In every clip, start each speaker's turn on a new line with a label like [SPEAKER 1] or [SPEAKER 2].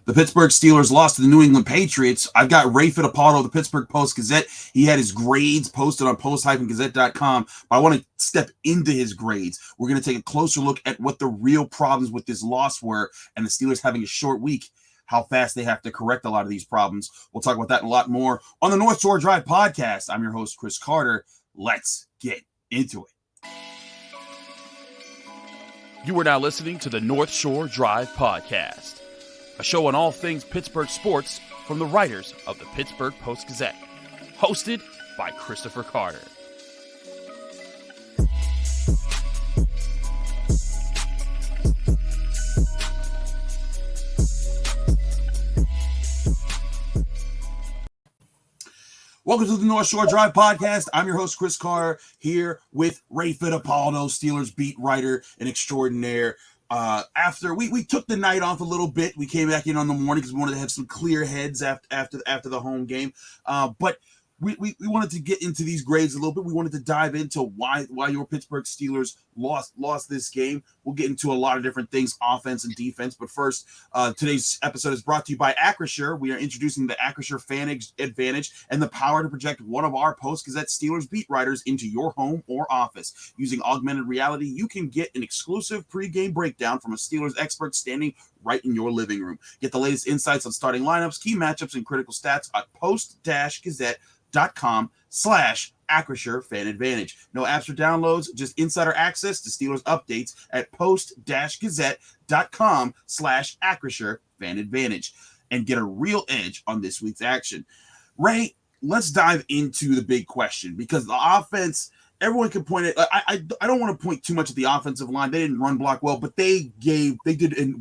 [SPEAKER 1] The Pittsburgh Steelers lost to the New England Patriots. I've got Ray Fittipaldo of the Pittsburgh Post-Gazette. He had his grades posted on post-gazette.com. But I want to step into his grades. We're going to take a closer look at what the real problems with this loss were, and the Steelers having a short week, how fast they have to correct a lot of these problems. We'll talk about that and a lot more on the North Shore Drive podcast. I'm your host, Chris Carter. Let's get into it.
[SPEAKER 2] You are now listening to the North Shore Drive podcast, a show on all things Pittsburgh sports from the writers of the Pittsburgh Post-Gazette, hosted by Christopher Carter.
[SPEAKER 1] Welcome to the North Shore Drive podcast. I'm your host, Chris Carter, here with Ray Fittipaldo, Steelers beat writer and extraordinaire. After we took the night off a little bit, we came back in on the morning because we wanted to have some clear heads after the home game. But we wanted to get into these grades a little bit. We wanted to dive into why your Pittsburgh Steelers lost this game. We'll get into a lot of different things, offense and defense. But first, today's episode is brought to you by Acrisure. We are introducing the Acrisure Fan Advantage and the power to project one of our Post-Gazette Steelers beat writers into your home or office. Using augmented reality, you can get an exclusive pregame breakdown from a Steelers expert standing right in your living room. Get the latest insights on starting lineups, key matchups, and critical stats at post-gazette.com/Acrisure Fan Advantage. No apps or downloads, just insider access to Steelers updates at post-gazette.com/Acrisure Fan Advantage and get a real edge on this week's action. Ray, let's dive into the big question because the offense, everyone can point it. I don't want to point too much at the offensive line. They didn't run block well, but they did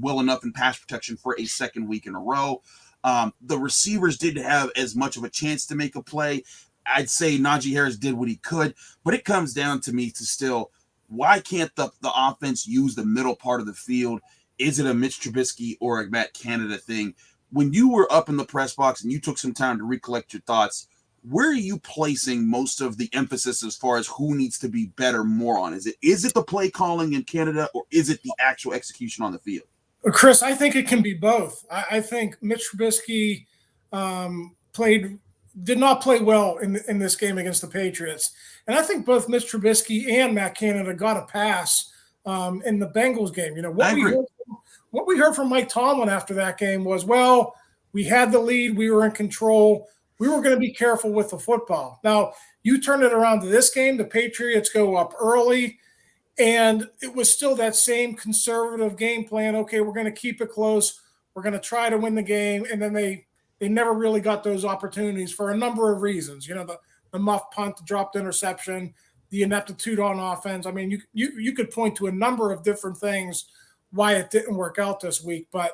[SPEAKER 1] well enough in pass protection for a second week in a row. The receivers didn't have as much of a chance to make a play. I'd say Najee Harris did what he could, but it comes down to me to still, why can't the offense use the middle part of the field? Is it a Mitch Trubisky or a Matt Canada thing? When you were up in the press box and you took some time to recollect your thoughts, where are you placing most of the emphasis as far as who needs to be better more on? Is it the play calling in Canada, or is it the actual execution on the field?
[SPEAKER 3] Chris, I think it can be both. I think Mitch Trubisky did not play well in this game against the Patriots. And I think both Mitch Trubisky and Matt Canada got a pass in the Bengals game. You know, what we heard from Mike Tomlin after that game was, well, we had the lead, we were in control, we were going to be careful with the football. Now, you turn it around to this game, the Patriots go up early, and it was still that same conservative game plan. Okay, we're going to keep it close. We're going to try to win the game. And then they never really got those opportunities for a number of reasons. You know, the muff punt, the dropped interception, the ineptitude on offense. I mean, you could point to a number of different things why it didn't work out this week. But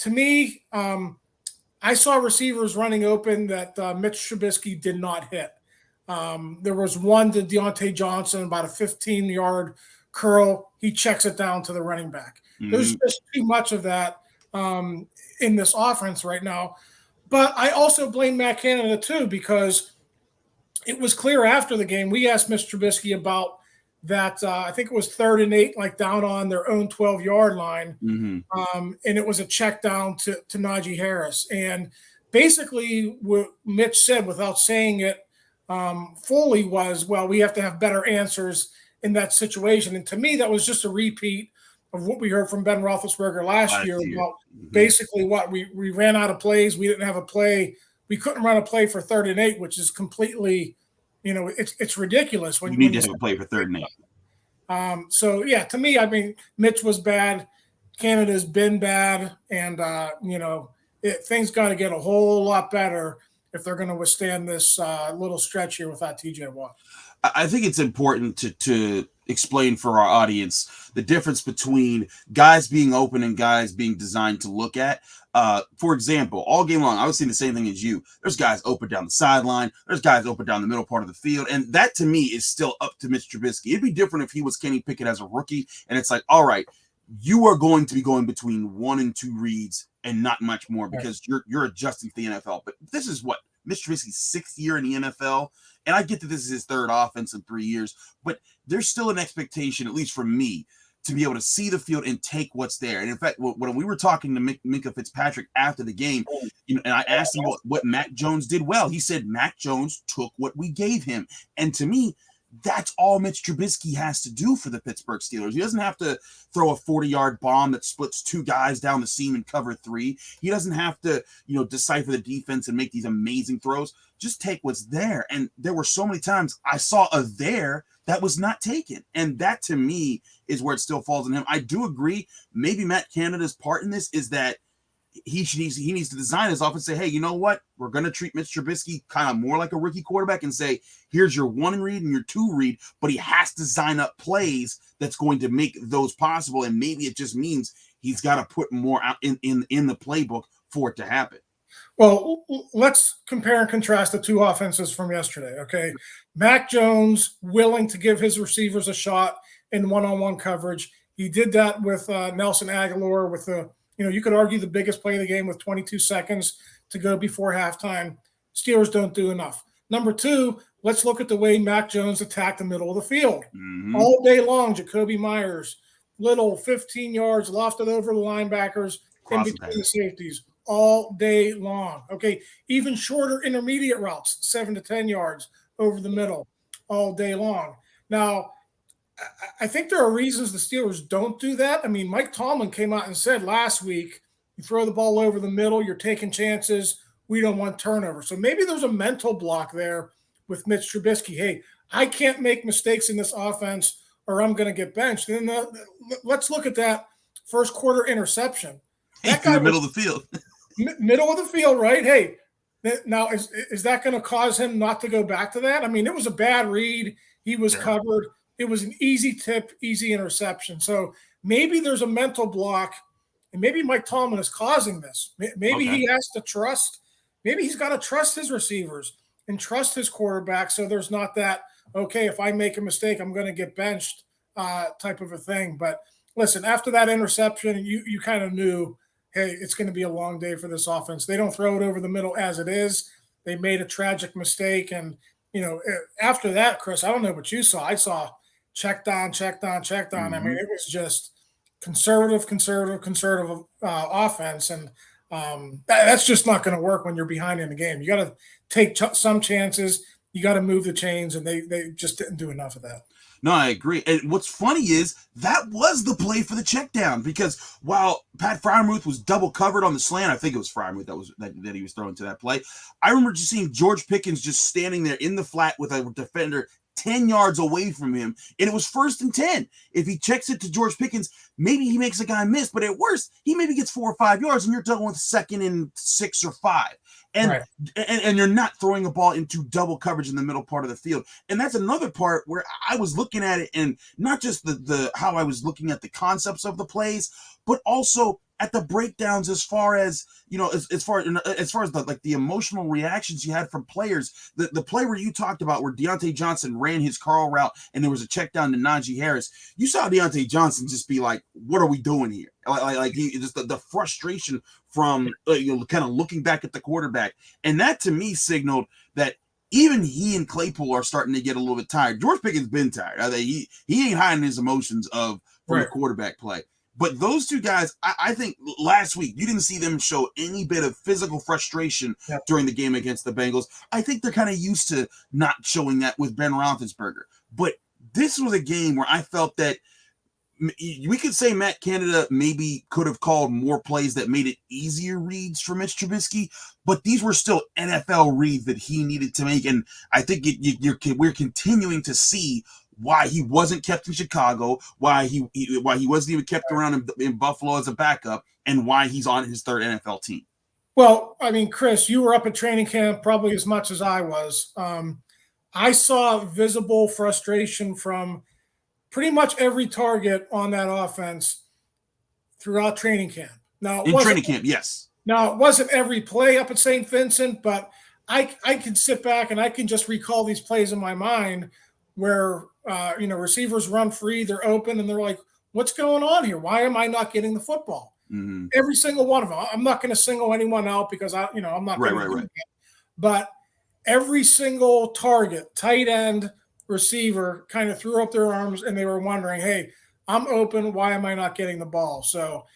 [SPEAKER 3] to me, I saw receivers running open that Mitch Trubisky did not hit. There was one to Deontay Johnson, about a 15-yard curl. He checks it down to the running back. Mm-hmm. There's just too much of that in this offense right now. But I also blame Matt Canada too, because it was clear after the game. We asked Mr. Trubisky about that. I think it was 3rd and 8, like down on their own 12-yard line. Mm-hmm. And it was a check down to Najee Harris. And basically what Mitch said, without saying it fully, was, well, we have to have better answers in that situation. And to me, that was just a repeat of what we heard from Ben Roethlisberger last year about basically what we ran out of plays. We didn't have a play. We couldn't run a play for 3rd and 8, which is completely, you know, it's ridiculous.
[SPEAKER 1] When you need to have a play for 3rd and
[SPEAKER 3] 8. So, yeah, to me, I mean, Mitch was bad. Canada's been bad. And, you know, things got to get a whole lot better if they're going to withstand this little stretch here without TJ Watt.
[SPEAKER 1] I think it's important to explain for our audience the difference between guys being open and guys being designed to look at. For example, all game long, I was seeing the same thing as you. There's guys open down the sideline. There's guys open down the middle part of the field. And that, to me, is still up to Mitch Trubisky. It'd be different if he was Kenny Pickett as a rookie. And it's like, all right, you are going to be going between 1 and 2 reads and not much more because you're adjusting to the NFL. But this is what Mitch Trubisky's 6th year in the NFL. And I get that this is his 3rd offense in 3 years, but there's still an expectation, at least from me, to be able to see the field and take what's there. And in fact, when we were talking to Minkah Fitzpatrick after the game, and I asked him what Mac Jones did well, he said Mac Jones took what we gave him. And to me, that's all Mitch Trubisky has to do for the Pittsburgh Steelers. He doesn't have to throw a 40-yard bomb that splits two guys down the seam and cover three. He doesn't have to, decipher the defense and make these amazing throws. Just take what's there. And there were so many times I saw a there that was not taken. And that, to me, is where it still falls on him. I do agree. Maybe Matt Canada's part in this is that he needs to design his offense and say, hey, you know what? We're going to treat Mitch Trubisky kind of more like a rookie quarterback and say, here's your one read and your two read, but he has to design up plays that's going to make those possible. And maybe it just means he's got to put more out in the playbook for it to happen.
[SPEAKER 3] Well, let's compare and contrast the two offenses from yesterday, okay? Mac Jones willing to give his receivers a shot in one-on-one coverage. He did that with Nelson Aguilar with you could argue the biggest play of the game with 22 seconds to go before halftime. Steelers don't do enough. Number two, let's look at the way Mac Jones attacked the middle of the field. Mm-hmm. All day long, Jacoby Myers, little 15 yards, lofted over the linebackers, in between the safeties. All day long. Okay, even shorter intermediate routes, 7 to 10 yards over the middle, all day long. Now, I think there are reasons the Steelers don't do that. I mean, Mike Tomlin came out and said last week, you throw the ball over the middle, you're taking chances, we don't want turnover. So maybe there's a mental block there with Mitch Trubisky. Hey, I can't make mistakes in this offense or I'm going to get benched. And then let's look at that first quarter interception.
[SPEAKER 1] That guy in the middle of the field.
[SPEAKER 3] Middle of the field, right? Hey, now is that going to cause him not to go back to that? I mean, it was a bad read. He was covered. It was an easy tip, easy interception. So maybe there's a mental block, and maybe Mike Tomlin is causing this. Maybe he has to trust. Maybe he's got to trust his receivers and trust his quarterback so there's not that, okay, if I make a mistake, I'm going to get benched type of a thing. But listen, after that interception, you kind of knew, hey, it's going to be a long day for this offense. They don't throw it over the middle as it is. They made a tragic mistake. And, after that, Chris, I don't know what you saw. I saw check down. Mm-hmm. I mean, it was just conservative offense. And that's just not going to work when you're behind in the game. You got to take some chances. You got to move the chains, and they just didn't do enough of that.
[SPEAKER 1] No, I agree. And what's funny is that was the play for the check down, because while Pat Freiermuth was double covered on the slant, I think it was Freiermuth that he was throwing to that play. I remember just seeing George Pickens just standing there in the flat with a defender 10 yards away from him, and it was 1st and 10. If he checks it to George Pickens, maybe he makes a guy miss, but at worst, he maybe gets 4 or 5 yards, and you're done with 2nd and 6 or 5. And you're not throwing a ball into double coverage in the middle part of the field. And that's another part where I was looking at it, and not just the how I was looking at the concepts of the plays, but also at the breakdowns as far as, as far as the emotional reactions you had from players. The play where you talked about where Deontay Johnson ran his curl route and there was a check down to Najee Harris. You saw Deontay Johnson just be like, what are we doing here? Like he just the frustration from kind of looking back at the quarterback. And that to me signaled that even he and Claypool are starting to get a little bit tired. George Pickens been tired. He ain't hiding his emotions from the quarterback play. But those two guys, I think last week, you didn't see them show any bit of physical frustration during the game against the Bengals. I think they're kind of used to not showing that with Ben Roethlisberger. But this was a game where I felt that we could say Matt Canada maybe could have called more plays that made it easier reads for Mitch Trubisky, but these were still NFL reads that he needed to make. And I think we're continuing to see why he wasn't kept in Chicago, why he wasn't even kept around in Buffalo as a backup, and why he's on his 3rd NFL team.
[SPEAKER 3] Well, I mean, Chris, you were up at training camp probably as much as I was. I saw visible frustration from pretty much every target on that offense throughout training camp. Now,
[SPEAKER 1] in training camp, yes.
[SPEAKER 3] Now, it wasn't every play up at St. Vincent, but I can sit back and I can just recall these plays in my mind where receivers run free, they're open, and they're like, what's going on here? Why am I not getting the football? Mm-hmm. Every single one of them. I'm not going to single anyone out because I'm not going to do that. But every single target, tight end, receiver, kind of threw up their arms and they were wondering, hey, I'm open. Why am I not getting the ball? So,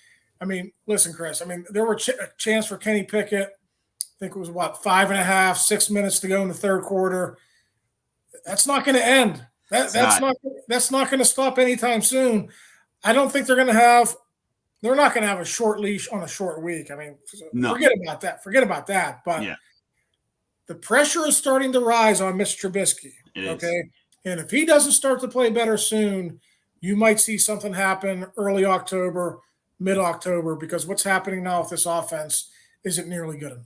[SPEAKER 3] I mean, listen, Chris, there were a chance for Kenny Pickett. I think it was 5.5, 6 minutes to go in the third quarter. That's not going to end. That's not going to stop anytime soon. I don't think they're not going to have a short leash on a short week.
[SPEAKER 1] No.
[SPEAKER 3] Forget about that. Forget about that. But the pressure is starting to rise on Mr. Trubisky. Okay. And if he doesn't start to play better soon, you might see something happen early October, mid-October, because what's happening now with this offense isn't nearly good enough.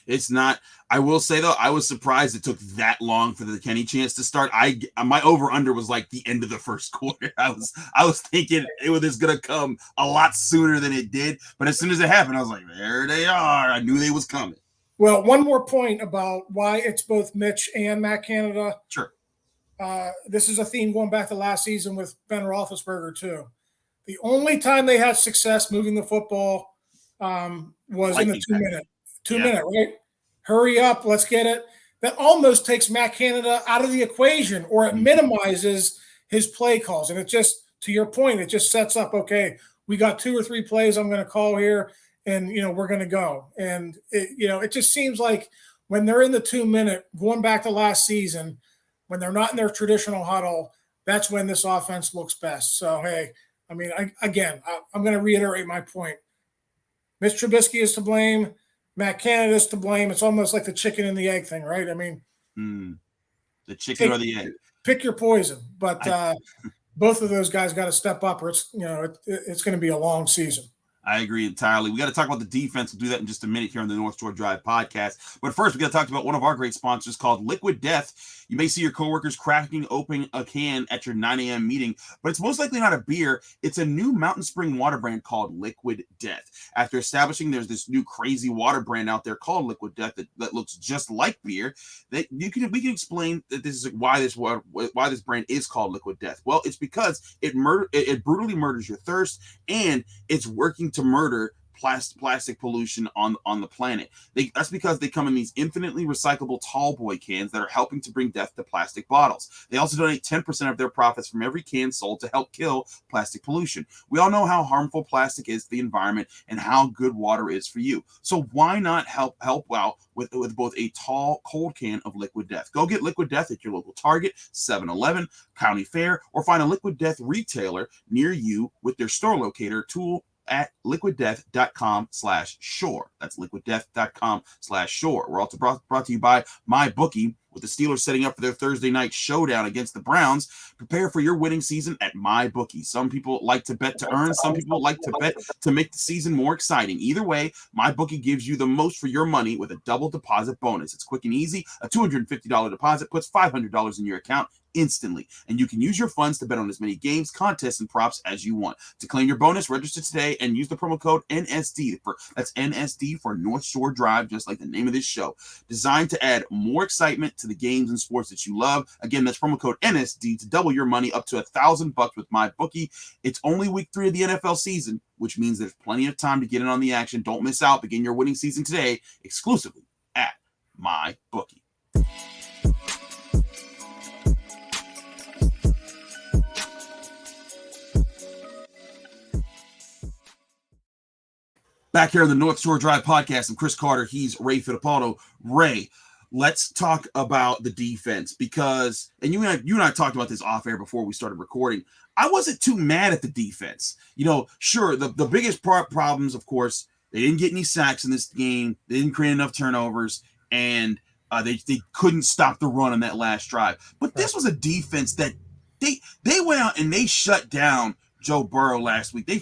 [SPEAKER 1] It's not. I will say, though, I was surprised it took that long for the Kenny chance to start. My over-under was like the end of the first quarter. I was thinking it was going to come a lot sooner than it did. But as soon as it happened, I was like, there they are. I knew they was coming.
[SPEAKER 3] Well, one more point about why it's both Mitch and Matt Canada.
[SPEAKER 1] Sure.
[SPEAKER 3] This is a theme going back to last season with Ben Roethlisberger, too. The only time they had success moving the football was in the 2 minute, right? Hurry up, let's get it. That almost takes Matt Canada out of the equation, or it minimizes his play calls. And it just, to your point, it just sets up, okay, we got 2 or 3 plays I'm going to call here, and, we're going to go. And, it just seems like when they're in the 2 minute, going back to last season, when they're not in their traditional huddle, that's when this offense looks best. So, hey, I'm going to reiterate my point. Mitch Trubisky is to blame. Matt Canada is to blame. It's almost like the chicken and the egg thing, right?
[SPEAKER 1] The chicken or the egg.
[SPEAKER 3] Pick your poison. But both of those guys got to step up, or it's going to be a long season.
[SPEAKER 1] I agree entirely. We got to talk about the defense. We'll do that in just a minute here on the North Shore Drive podcast. But first, we got to talk about one of our great sponsors called Liquid Death. You may see your coworkers cracking open a can at your 9 a.m. meeting, but it's most likely not a beer. It's a new Mountain Spring water brand called Liquid Death. After establishing there's this new crazy water brand out there called Liquid Death that looks just like beer, we can explain that this is why this brand is called Liquid Death. Well, it's because it brutally murders your thirst, and it's working to murder plastic pollution on the planet. That's because they come in these infinitely recyclable tall boy cans that are helping to bring death to plastic bottles. They also donate 10% of their profits from every can sold to help kill plastic pollution. We all know how harmful plastic is to the environment and how good water is for you. So why not help out with both a tall, cold can of Liquid Death? Go get Liquid Death at your local Target, 7-Eleven, County Fair, or find a Liquid Death retailer near you with their store locator tool at liquiddeath.com/shore. That's liquiddeath.com/shore. We're also brought to you by MyBookie. With the Steelers setting up for their Thursday night showdown against the Browns, prepare for your winning season at MyBookie. Some people like to bet to earn. Some people like to bet to make the season more exciting. Either way, MyBookie gives you the most for your money with a double deposit bonus. It's quick and easy. A $250 deposit puts $500 in your account instantly, and you can use your funds to bet on as many games, contests, and props as you want. To claim your bonus, register today and use the promo code NSD. That's NSD for North Shore Drive, just like the name of this show. Designed to add more excitement to the games and sports that you love. Again, that's promo code NSD to double your money up to $1,000 with MyBookie. It's only week 3 of the NFL season, which means there's plenty of time to get in on the action. Don't miss out. Begin your winning season today exclusively at MyBookie. Back here on the North Shore Drive podcast, I'm Chris Carter. He's Ray Fittipaldo. Ray, let's talk about the defense because, and you and I talked about this off air before we started recording. I wasn't too mad at the defense. Sure, the biggest problems, of course, they didn't get any sacks in this game. They didn't create enough turnovers, and they couldn't stop the run on that last drive. But this was a defense that they went out and they shut down Joe Burrow last week. They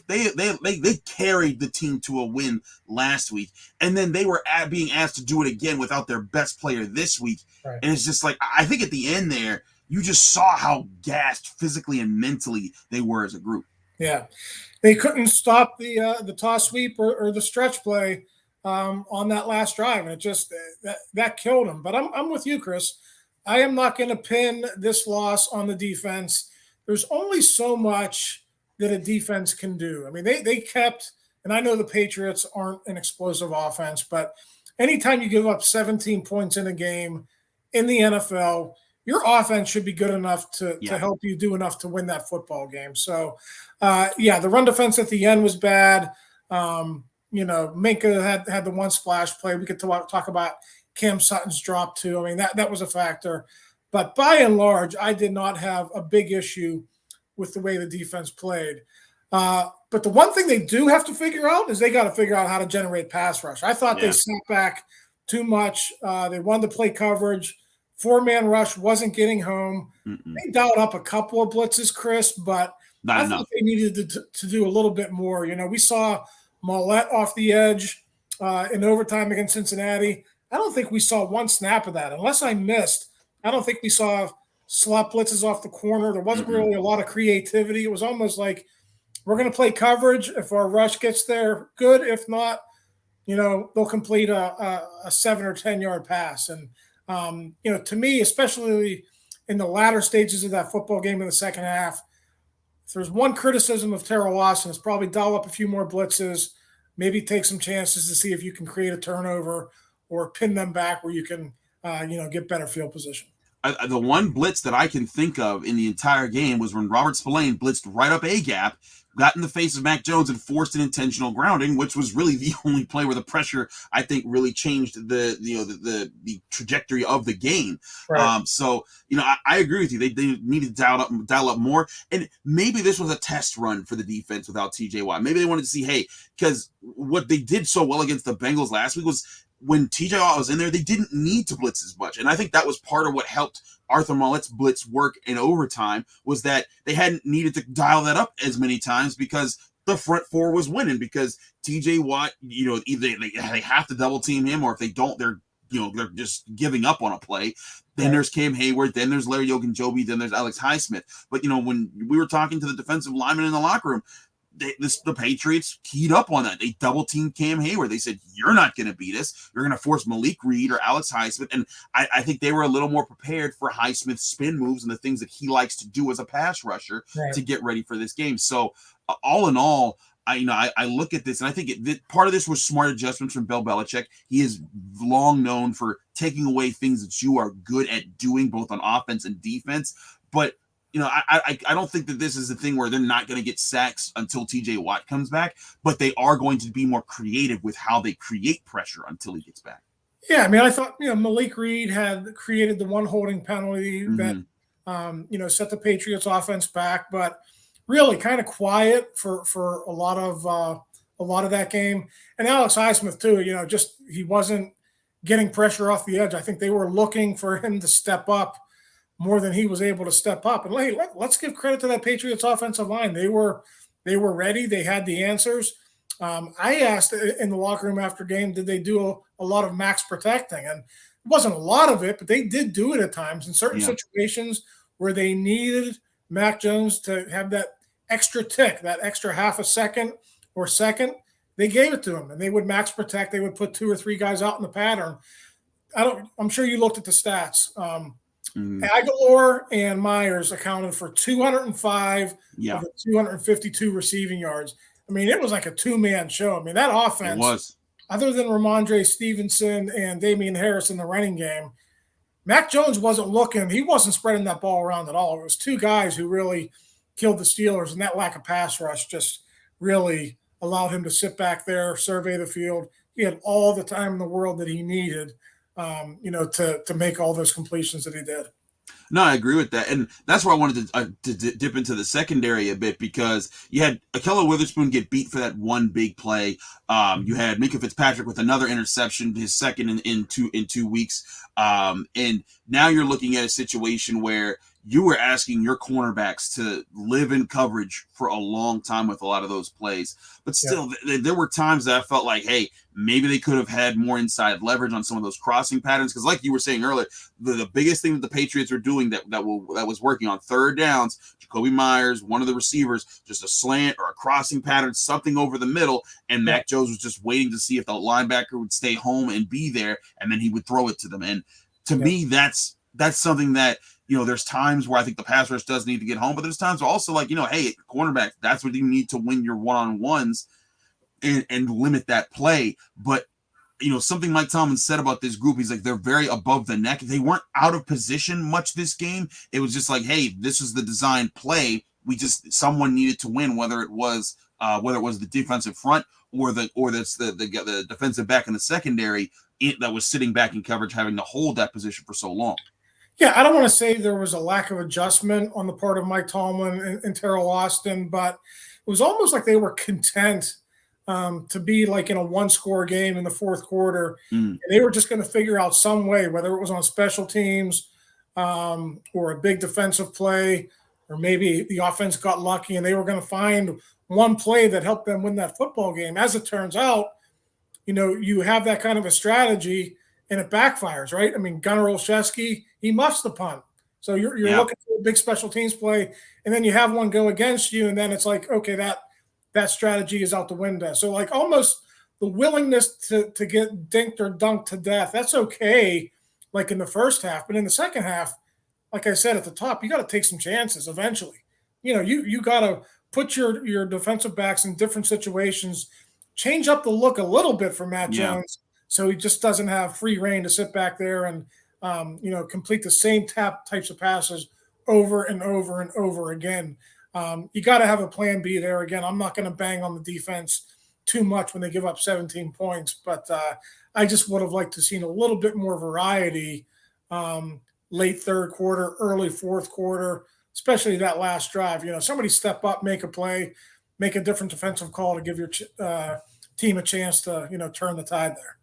[SPEAKER 1] carried the team to a win last week, and then they were being asked to do it again without their best player this week. Right. And it's just like, I think at the end there, you just saw how gassed physically and mentally they were as a group.
[SPEAKER 3] Yeah, they couldn't stop the toss sweep or the stretch play on that last drive, and it just that killed them. But I'm with you, Chris. I am not going to pin this loss on the defense. There's only so much that a defense can do. I mean, they kept, and I know the Patriots aren't an explosive offense, but anytime you give up 17 points in a game in the NFL, your offense should be good enough to help you do enough to win that football game. So, the run defense at the end was bad. Minka had the one splash play. We could talk about Cam Sutton's drop too. I mean, that was a factor. But by and large, I did not have a big issue with the way the defense played. But the one thing they do have to figure out is they got to figure out how to generate pass rush. I thought they sat back too much. They wanted to play coverage. 4-man rush wasn't getting home. They dialed up a couple of blitzes, Chris, but I thought they needed to do a little bit more. We saw Mollett off the edge in overtime against Cincinnati. I don't think we saw one snap of that. Unless I missed, I don't think we saw slot blitzes off the corner. There wasn't really a lot of creativity. It was almost like we're going to play coverage. If our rush gets there, good. If not, they'll complete a 7 or 10 yard pass. And, to me, especially in the latter stages of that football game in the second half, if there's one criticism of Terrell Austin, it's probably dial up a few more blitzes, maybe take some chances to see if you can create a turnover or pin them back where you can, get better field position.
[SPEAKER 1] The one blitz that I can think of in the entire game was when Robert Spillane blitzed right up a gap, got in the face of Mac Jones and forced an intentional grounding, which was really the only play where the pressure, I think, really changed the trajectory of the game. Right. I agree with you. They needed to dial up more, and maybe this was a test run for the defense without TJ Watt. Maybe they wanted to see, hey, because what they did so well against the Bengals last week was when TJ Watt was in there, they didn't need to blitz as much. And I think that was part of what helped Arthur Mollett's blitz work in overtime, was that they hadn't needed to dial that up as many times because the front four was winning, because TJ Watt, either they have to double team him, or if they don't, they're just giving up on a play. Then there's Cam Hayward, then there's Larry Ogunjobi, then there's Alex Highsmith. But, when we were talking to the defensive linemen in the locker room, the Patriots keyed up on that. They double teamed Cam Hayward. They said, you're not going to beat us. You're going to force Malik Reed or Alex Highsmith. And I think they were a little more prepared for Highsmith's spin moves and the things that he likes to do as a pass rusher to get ready for this game. So all in all, I look at this and I think part of this was smart adjustments from Bill Belichick. He is long known for taking away things that you are good at doing, both on offense and defense. But I don't think that this is a thing where they're not going to get sacks until TJ Watt comes back, but they are going to be more creative with how they create pressure until he gets back.
[SPEAKER 3] Yeah, I mean, I thought, Malik Reed had created the one holding penalty that, set the Patriots offense back, but really kind of quiet for a lot of that game. And Alex Highsmith too, he wasn't getting pressure off the edge. I think they were looking for him to step up more than he was able to step up. And let's give credit to that Patriots offensive line. They were ready. They had the answers. I asked in the locker room after game, did they do a lot of max protecting? And it wasn't a lot of it, but they did do it at times in certain situations where they needed Mac Jones to have that extra tick, that extra half a second or second. They gave it to him, and they would max protect. They would put 2 or 3 guys out in the pattern. I'm sure you looked at the stats. Aguilar and Myers accounted for 205 of the 252 receiving yards. I mean, it was like a 2-man show. I mean, that offense, was, other than Ramondre Stevenson and Damian Harris in the running game, Mac Jones wasn't looking. He wasn't spreading that ball around at all. It was 2 guys who really killed the Steelers, and that lack of pass rush just really allowed him to sit back there, survey the field. He had all the time in the world that he needed to make all those completions that he did.
[SPEAKER 1] No, I agree with that. And that's why I wanted to dip into the secondary a bit, because you had Ahkello Witherspoon get beat for that one big play. You had Minka Fitzpatrick with another interception, his second in 2 weeks. And now you're looking at a situation where you were asking your cornerbacks to live in coverage for a long time with a lot of those plays. But still, there were times that I felt like, hey, maybe they could have had more inside leverage on some of those crossing patterns. Because like you were saying earlier, the biggest thing that the Patriots were doing that was working on third downs, Jacoby Myers, one of the receivers, just a slant or a crossing pattern, something over the middle, and Mac Jones was just waiting to see if the linebacker would stay home and be there, and then he would throw it to them. And to me, that's something that, there's times where I think the pass rush does need to get home, but there's times also like, hey, cornerback, that's what you need to win your one-on-ones and limit that play. But something Mike Tomlin said about this group, he's like, they're very above the neck. They weren't out of position much this game. It was just like, hey, this was the design play. Someone needed to win, whether it was the defensive front or the defensive back in the secondary that was sitting back in coverage, having to hold that position for so long.
[SPEAKER 3] Yeah, I don't want to say there was a lack of adjustment on the part of Mike Tomlin and Terrell Austin, but it was almost like they were content to be like in a one-score game in the fourth quarter. And they were just going to figure out some way, whether it was on special teams or a big defensive play, or maybe the offense got lucky and they were going to find one play that helped them win that football game. As it turns out, you have that kind of a strategy and it backfires, right? I mean, Gunnar Olszewski, he muffs the punt. So you're looking for a big special teams play, and then you have one go against you, and then it's like, okay, that strategy is out the window. So like almost the willingness to get dinked or dunked to death, that's okay, like in the first half. But in the second half, like I said at the top, you got to take some chances eventually. You got to put your defensive backs in different situations, change up the look a little bit for Matt Jones, so he just doesn't have free reign to sit back there and complete the same types of passes over and over and over again. You got to have a plan B there. Again, I'm not going to bang on the defense too much when they give up 17 points, but I just would have liked to seen a little bit more variety late third quarter, early fourth quarter, especially that last drive. Somebody step up, make a play, make a different defensive call to give your team a chance to, turn the tide there.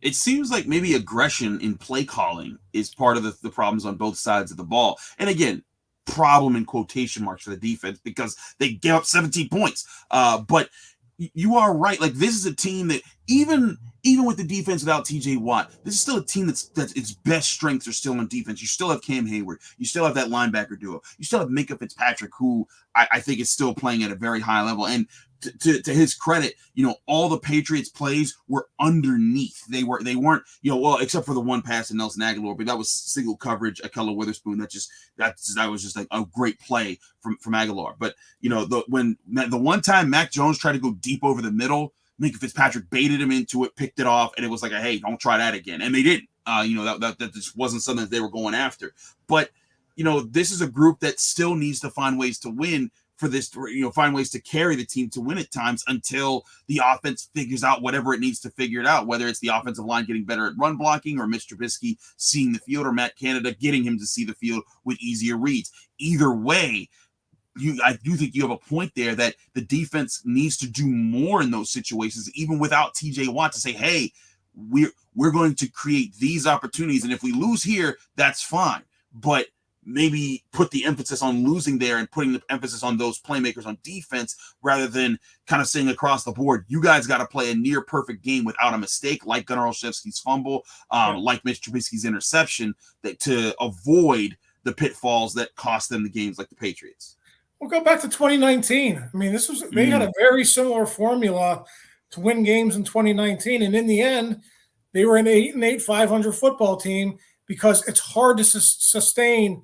[SPEAKER 1] It seems like maybe aggression in play calling is part of the problems on both sides of the ball. And again, problem in quotation marks for the defense because they gave up 17 points. But you are right. Like, this is a team that even with the defense without TJ Watt, this is still a team that's its best strengths are still on defense. You still have Cam Hayward. You still have that linebacker duo. You still have Minkah Fitzpatrick, who I think is still playing at a very high level. And to his credit, all the Patriots plays were underneath. They weren't, except for the one pass to Nelson Aguilar, but that was single coverage, Akella Witherspoon. That was just like a great play from Aguilar. But the one time Mac Jones tried to go deep over the middle, Minkah Fitzpatrick baited him into it, picked it off, and it was like, hey, don't try that again. And they didn't. That just wasn't something that they were going after. But this is a group that still needs to find ways to win. For this, find ways to carry the team to win at times until the offense figures out whatever it needs to figure it out, whether it's the offensive line getting better at run blocking or Mitch Trubisky seeing the field or Matt Canada getting him to see the field with easier reads. Either way, I do think you have a point there that the defense needs to do more in those situations, even without TJ Watt, to say, hey, we're going to create these opportunities. And if we lose here, that's fine. But maybe put the emphasis on losing there and putting the emphasis on those playmakers on defense rather than kind of saying across the board, you guys got to play a near perfect game without a mistake, like Gunnar Olszewski's fumble, like Mitch Trubisky's interception, to avoid the pitfalls that cost them the games like the Patriots.
[SPEAKER 3] We'll go back to 2019. I mean, they had a very similar formula to win games in 2019. And in the end, they were an 8-8, 500 football team because it's hard to sustain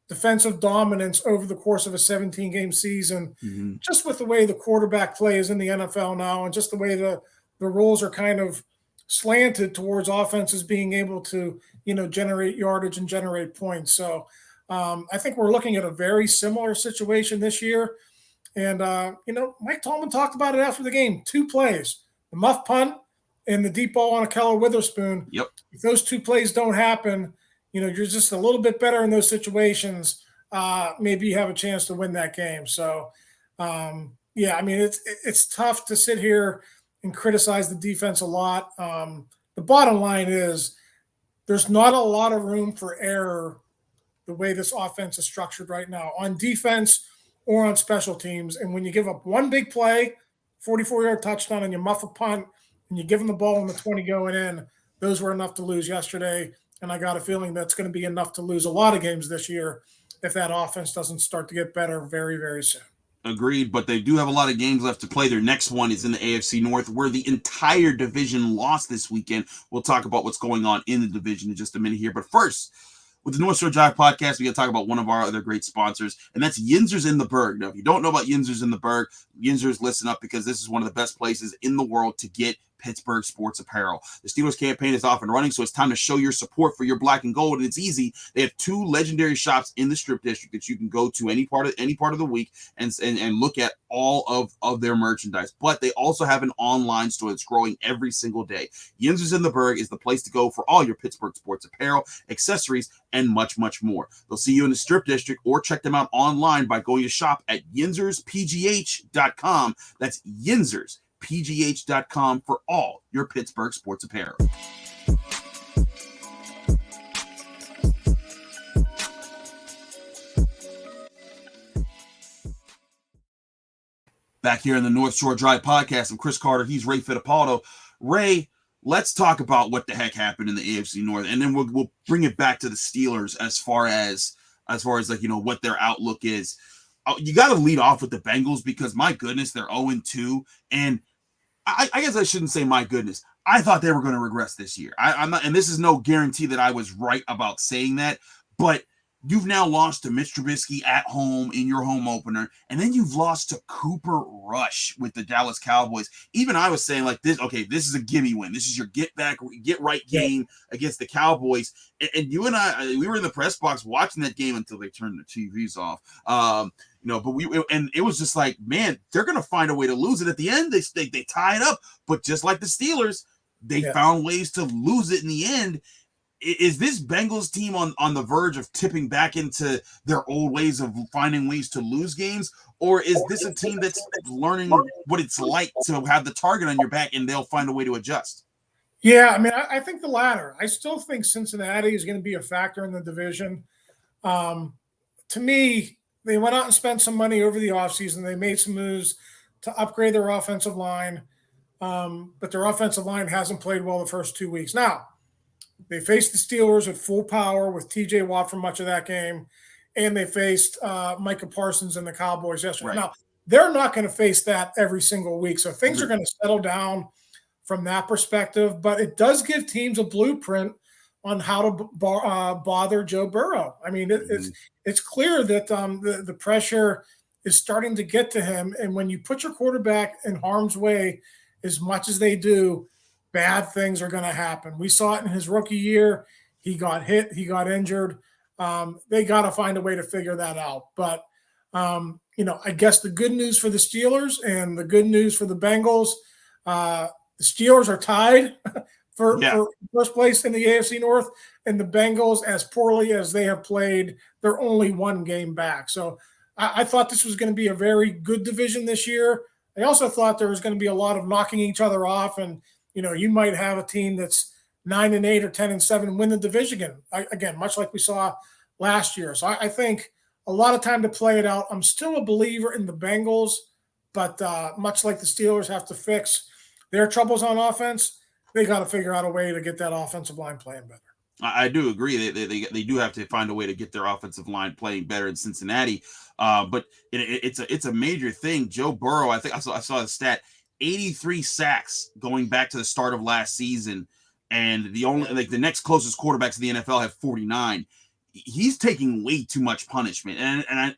[SPEAKER 3] defensive dominance over the course of a 17-game season, just with the way the quarterback play is in the NFL now and just the way the rules are kind of slanted towards offenses being able to, generate yardage and generate points. So I think we're looking at a very similar situation this year. And, Mike Tomlin talked about it after the game, 2 plays, the muff punt and the deep ball on Akella Witherspoon.
[SPEAKER 1] Yep. If
[SPEAKER 3] those 2 plays don't happen, you're just a little bit better in those situations. Maybe you have a chance to win that game. So, it's tough to sit here and criticize the defense a lot. The bottom line is there's not a lot of room for error the way this offense is structured right now on defense or on special teams. And when you give up one big play, 44-yard touchdown, and you muff a punt, and you give them the ball on the 20 going in, those were enough to lose yesterday. And I got a feeling that's going to be enough to lose a lot of games this year if that offense doesn't start to get better very, very soon.
[SPEAKER 1] Agreed, but they do have a lot of games left to play. Their next one is in the AFC North, where the entire division lost this weekend. We'll talk about what's going on in the division in just a minute here. But first, with the North Shore Drive podcast, we got to talk about one of our other great sponsors, and that's Yinzers in the Berg. Now, if you don't know about Yinzers in the Berg, Yinzers, listen up, because this is one of the best places in the world to get Pittsburgh sports apparel. The Steelers campaign is off and running, so it's time to show your support for your black and gold, and it's easy. They have 2 legendary shops in the Strip District that you can go to any part of the week and look at all of their merchandise. But they also have an online store that's growing every single day. Yinzers in the Berg is the place to go for all your Pittsburgh sports apparel, accessories, and much, much more. They'll see you in the Strip District, or check them out online by going to shop at yinzerspgh.com. That's yinzerspgh.com for all your Pittsburgh sports apparel. Back here in the North Shore Drive podcast, I'm Chris Carter. He's Ray Fittipaldo. Ray, let's talk about what the heck happened in the AFC North, and then we'll bring it back to the Steelers as far as like, you know, what their outlook is. You got to lead off with the Bengals because, my goodness, they're 0-2, and I guess I shouldn't say my goodness. I thought they were going to regress this year. I'm not, and this is no guarantee that I was right about saying that, but you've now lost to Mitch Trubisky at home in your home opener, and then you've lost to Cooper Rush with the Dallas Cowboys. Even I was saying, like, this is a gimme win. This is your get right game against the Cowboys. And you and I, we were in the press box watching that game until they turned the TVs off. You know, but it was just like, man, they're going to find a way to lose it. At the end, they tie it up, but just like the Steelers, they found ways to lose it in the end. Is this Bengals team on the verge of tipping back into their old ways of finding ways to lose games? Or is this a team that's learning what it's like to have the target on your back and they'll find a way to adjust?
[SPEAKER 3] Yeah, I mean, I think the latter. I still think Cincinnati is going to be a factor in the division. To me, they went out and spent some money over the offseason. They made some moves to upgrade their offensive line, but their offensive line hasn't played well the first 2 weeks. Now, they faced the Steelers at full power with T.J. Watt for much of that game, and they faced Micah Parsons and the Cowboys yesterday. Right. Now, they're not going to face that every single week, so things are going to settle down from that perspective, but it does give teams a blueprint on how to bother Joe Burrow. I mean, it's clear that the pressure is starting to get to him, and when you put your quarterback in harm's way as much as they do, bad things are going to happen. We saw it in his rookie year. He got hit. He got injured. They got to find a way to figure that out. But, you know, I guess the good news for the Steelers and the good news for the Bengals, the Steelers are tied for first place in the AFC North, and the Bengals, as poorly as they have played, they're only 1 game back. So I thought this was going to be a very good division this year. I also thought there was going to be a lot of knocking each other off, and you know, you might have a team that's 9-8 or 10-7 win the division again, much like we saw last year. So I think a lot of time to play it out. I'm still a believer in the Bengals, but much like the Steelers have to fix their troubles on offense, they got to figure out a way to get that offensive line playing better.
[SPEAKER 1] I do agree. They do have to find a way to get their offensive line playing better in Cincinnati. But it's a major thing. Joe Burrow, I think I saw the stat, 83 sacks going back to the start of last season, and the next closest quarterbacks in the NFL have 49. He's taking way too much punishment, and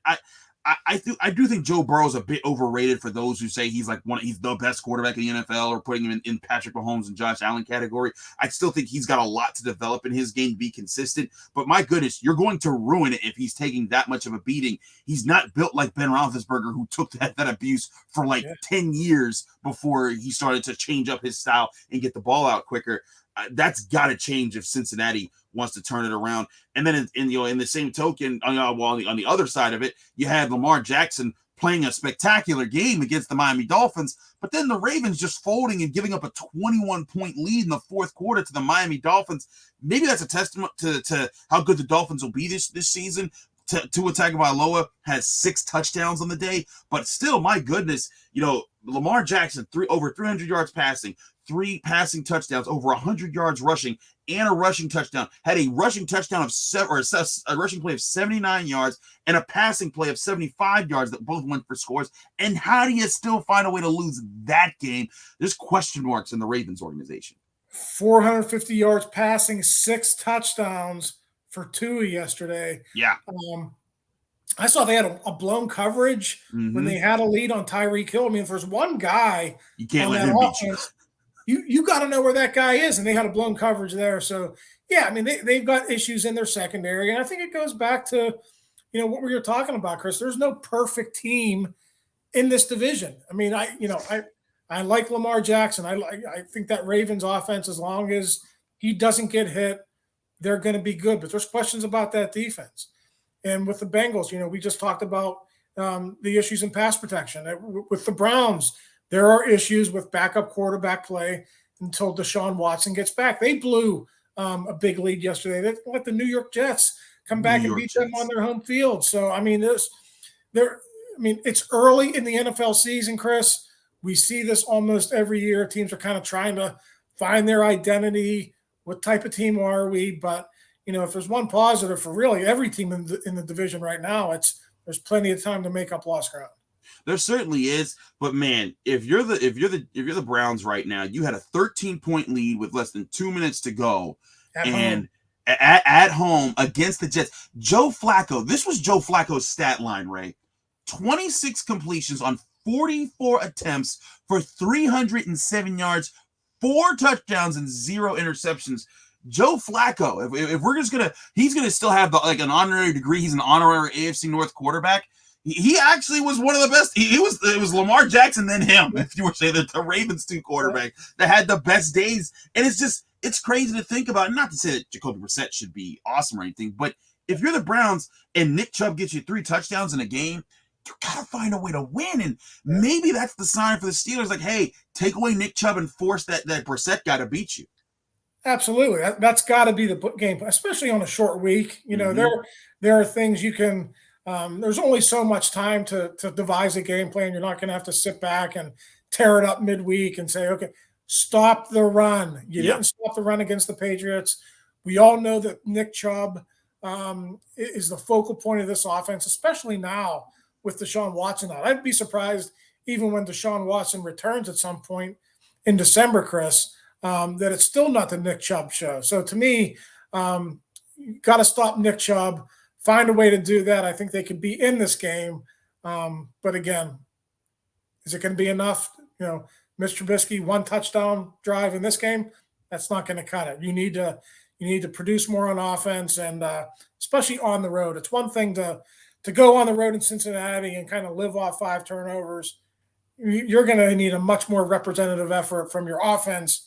[SPEAKER 1] I do think Joe Burrow's a bit overrated for those who say he's the best quarterback in the NFL or putting him in Patrick Mahomes and Josh Allen category. I still think he's got a lot to develop in his game to be consistent, but my goodness, you're going to ruin it if he's taking that much of a beating. He's not built like Ben Roethlisberger, who took that abuse for 10 years before he started to change up his style and get the ball out quicker. That's got to change if Cincinnati wants to turn it around. And then in the same token, on the other side of it, you had Lamar Jackson playing a spectacular game against the Miami Dolphins, but then the Ravens just folding and giving up a 21-point lead in the fourth quarter to the Miami Dolphins. Maybe that's a testament to how good the Dolphins will be this season. Tua Tagovailoa has 6 touchdowns on the day, but still, my goodness, Lamar Jackson over 300 yards passing, 3 passing touchdowns, over 100 yards rushing, and a rushing touchdown. Had a rushing touchdown a rushing play of 79 yards and a passing play of 75 yards that both went for scores. And how do you still find a way to lose that game? There's question marks in the Ravens organization.
[SPEAKER 3] 450 yards passing, 6 touchdowns for Tua yesterday.
[SPEAKER 1] Yeah.
[SPEAKER 3] I saw they had a blown coverage when they had a lead on Tyreek Hill. I mean, if there's one guy
[SPEAKER 1] you can't
[SPEAKER 3] on
[SPEAKER 1] let
[SPEAKER 3] that
[SPEAKER 1] him
[SPEAKER 3] offense you got to know where that guy is, and they had a blown coverage there. So yeah, I mean they've got issues in their secondary, and I think it goes back to what we were talking about, Chris. There's no perfect team in this division. I mean, I like Lamar Jackson. I think that Ravens offense, as long as he doesn't get hit, they're going to be good. But there's questions about that defense. And with the Bengals, we just talked about the issues in pass protection. With the Browns, there are issues with backup quarterback play until Deshaun Watson gets back. They blew a big lead yesterday. They let the New York Jets come back and beat them on their home field. So, I mean, it's early in the NFL season, Chris. We see this almost every year. Teams are kind of trying to find their identity. What type of team are we? But, if there's one positive for really every team in the division right now, there's plenty of time to make up lost ground.
[SPEAKER 1] There certainly is, but man, if you're the Browns right now, you had a 13-point lead with less than 2 minutes to go, at home against the Jets. Joe Flacco, this was Joe Flacco's stat line, Ray. 26 completions on 44 attempts for 307 yards, 4 touchdowns, and 0 interceptions. Joe Flacco, if we're just he's gonna still have an honorary degree. He's an honorary AFC North quarterback. He actually was one of the best. It was Lamar Jackson, then him. If you were saying that the Ravens 2 quarterback that had the best days, and it's crazy to think about. Not to say that Jacoby Brissett should be awesome or anything, but if you're the Browns and Nick Chubb gets you 3 touchdowns in a game, you gotta find a way to win. And maybe that's the sign for the Steelers. Like, hey, take away Nick Chubb and force that Brissett guy to beat you.
[SPEAKER 3] Absolutely. That's got to be the game, especially on a short week. There are things you can there's only so much time to devise a game plan. You're not going to have to sit back and tear it up midweek and say, okay, stop the run. You didn't stop the run against the Patriots. We all know that Nick Chubb is the focal point of this offense, especially now with Deshaun Watson out. I'd be surprised even when Deshaun Watson returns at some point in December, Chris, that it's still not the Nick Chubb show. So to me, you got to stop Nick Chubb, find a way to do that. I think they could be in this game. But again, is it going to be enough? Mr. Trubisky, 1 touchdown drive in this game, that's not going to cut it. You need to produce more on offense, and especially on the road. It's one thing to go on the road in Cincinnati and kind of live off 5 turnovers. You're going to need a much more representative effort from your offense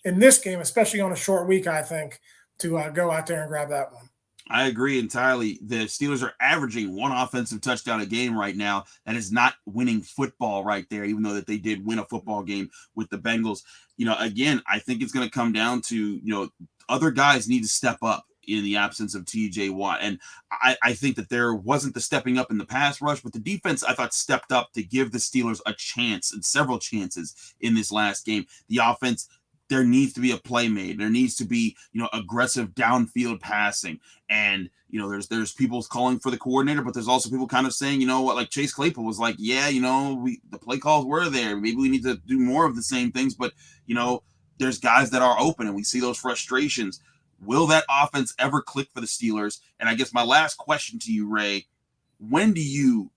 [SPEAKER 3] in this game, especially on a short week, I think, to go out there and grab that one.
[SPEAKER 1] I agree entirely. The Steelers are averaging 1 offensive touchdown a game right now. That is not winning football right there, even though that they did win a football game with the Bengals. Again, I think it's going to come down to, other guys need to step up in the absence of TJ Watt. And I think that there wasn't the stepping up in the pass rush, but the defense, I thought, stepped up to give the Steelers a chance and several chances in this last game. The offense, there needs to be a play made. There needs to be, aggressive downfield passing. And, there's people calling for the coordinator, but there's also people kind of saying, like Chase Claypool was like, yeah, the play calls were there. Maybe we need to do more of the same things, but, there's guys that are open and we see those frustrations. Will that offense ever click for the Steelers? And I guess my last question to you, Ray, when do you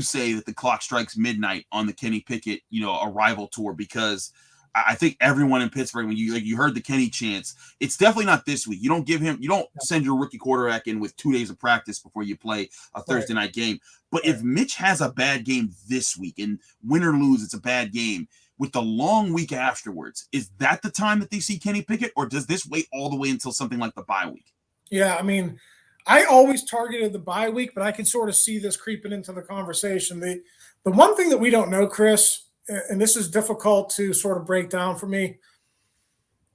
[SPEAKER 1] say that the clock strikes midnight on the Kenny Pickett, arrival tour? Because I think everyone in Pittsburgh, when you heard the Kenny chants, it's definitely not this week. You don't send your rookie quarterback in with 2 days of practice before you play a Thursday night game. But if Mitch has a bad game this week, and win or lose, it's a bad game, with the long week afterwards, is that the time that they see Kenny Pickett, or does this wait all the way until something like the bye week?
[SPEAKER 3] Yeah, I mean, I always targeted the bye week, but I could sort of see this creeping into the conversation. The one thing that we don't know, Chris, and this is difficult to sort of break down for me,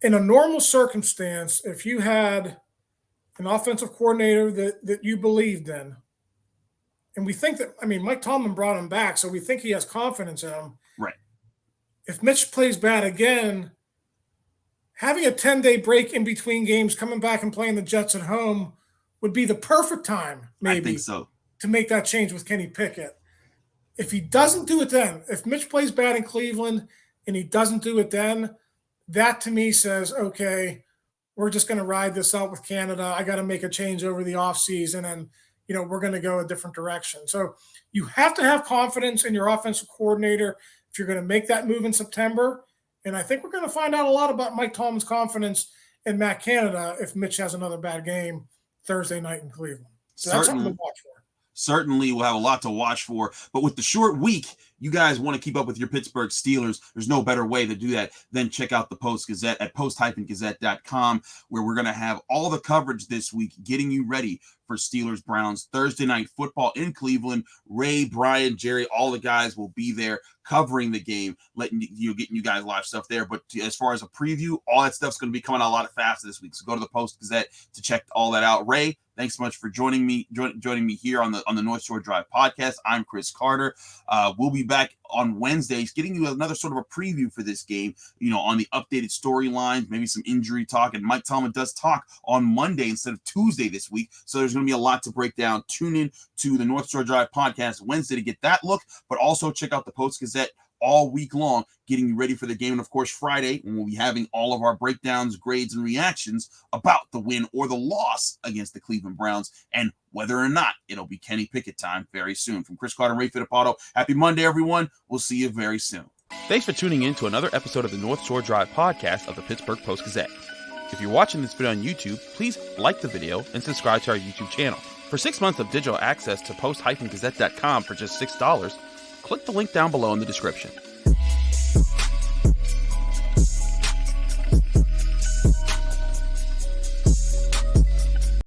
[SPEAKER 3] in a normal circumstance, if you had an offensive coordinator that you believed in, and we think that, Mike Tomlin brought him back, so we think he has confidence in him.
[SPEAKER 1] Right.
[SPEAKER 3] If Mitch plays bad again, having a 10-day break in between games, coming back and playing the Jets at home would be the perfect time, maybe,
[SPEAKER 1] I think so,
[SPEAKER 3] to make that change with Kenny Pickett. If he doesn't do it then, if Mitch plays bad in Cleveland and he doesn't do it then, that to me says, okay, we're just going to ride this out with Canada. I got to make a change over the offseason, and, we're going to go a different direction. So you have to have confidence in your offensive coordinator if you're going to make that move in September. And I think we're going to find out a lot about Mike Tomlin's confidence in Matt Canada if Mitch has another bad game Thursday night in Cleveland. So that's something to watch for.
[SPEAKER 1] Certainly we'll have a lot to watch for. But with the short week, you guys want to keep up with your Pittsburgh Steelers. There's no better way to do that than check out the Post-Gazette at post-gazette.com, where we're going to have all the coverage this week, getting you ready for Steelers-Browns Thursday night football in Cleveland. Ray, Brian, Jerry, all the guys will be there covering the game, getting you guys live stuff there. But as far as a preview, all that stuff's going to be coming out a lot faster this week. So go to the Post-Gazette to check all that out. Ray, thanks so much for joining me here on the North Shore Drive podcast. I'm Chris Carter. We'll be back on Wednesdays, getting you another sort of a preview for this game, on the updated storylines, maybe some injury talk. And Mike Tomlin does talk on Monday instead of Tuesday this week. So there's going to be a lot to break down. Tune in to the North Shore Drive podcast Wednesday to get that look, but also check out the Post-Gazette all week long, getting you ready for the game. And of course, Friday, when we'll be having all of our breakdowns, grades, and reactions about the win or the loss against the Cleveland Browns, and whether or not it'll be Kenny Pickett time very soon. From Chris Carter and Ray Fittipaldo, happy Monday, everyone. We'll see you very soon.
[SPEAKER 2] Thanks for tuning in to another episode of the North Shore Drive podcast of the Pittsburgh Post-Gazette. If you're watching this video on YouTube, please like the video and subscribe to our YouTube channel. For 6 months of digital access to post-gazette.com for just $6, click the link down below in the description.